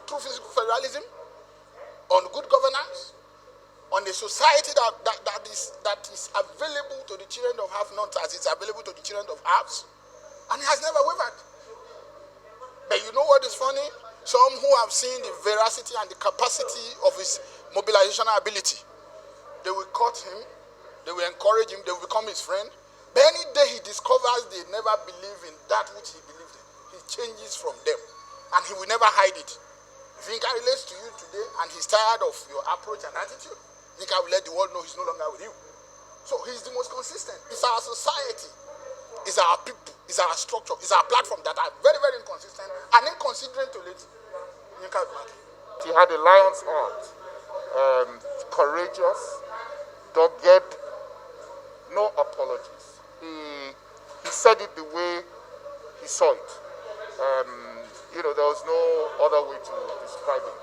through physical federalism, on good governance, on a society that is available to the children of have-nots as it's available to the children of haves, and he has never wavered. But you know what is funny? Some who have seen the veracity and the capacity of his mobilization ability, they will court him, they will encourage him, they will become his friend. But any day he discovers they never believe in that which he believed in, he changes from them, and he will never hide it. If Yinka relates to you today and he's tired of your approach and attitude, Yinka will let the world know he's no longer with you. So he's the most consistent. It's our society, it's our people, it's our structure, it's our platform that are very, very inconsistent and inconsiderate to it. Yinka Odumakin. He had a lion's heart, courageous, dogged, no apologies. He said it the way he saw it. There was no other way to describe it.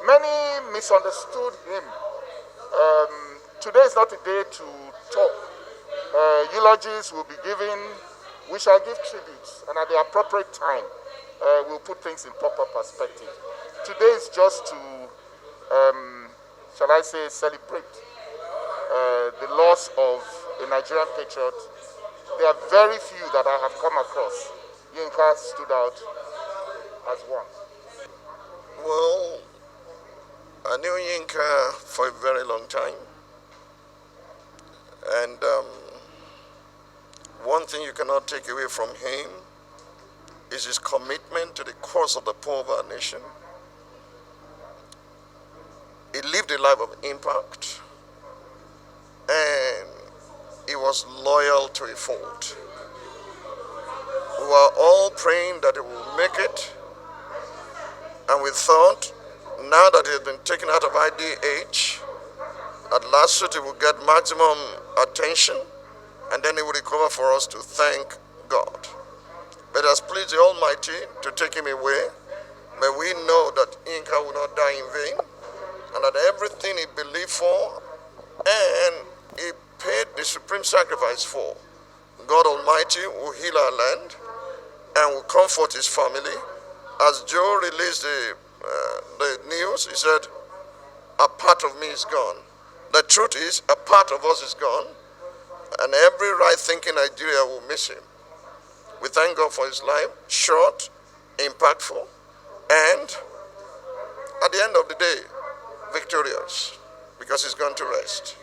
Many misunderstood him. Today is not a day to talk. Eulogies will be given. We shall give tributes, and at the appropriate time, we'll put things in proper perspective. Today is just to, shall I say, celebrate the loss of a Nigerian patriot. There are very few that I have come across. Yinka stood out as one. Well, I knew Yinka for a very long time. And one thing you cannot take away from him is his commitment to the cause of the poor of our nation. He lived a life of impact, and he was loyal to a fault. We were all praying that he will make it, and we thought, now that he has been taken out of IDH, at last he will get maximum attention, and then he will recover for us to thank God. But it has pleased the Almighty to take him away. May we know that Yinka will not die in vain, and that everything he believed for and he paid the supreme sacrifice for, God Almighty will heal our land and will comfort his family. As Joe released the news, he said, a part of me is gone. The truth is, a part of us is gone, and every right-thinking Nigeria will miss him. We thank God for his life, short, impactful, and at the end of the day, victorious, because he's gone to rest.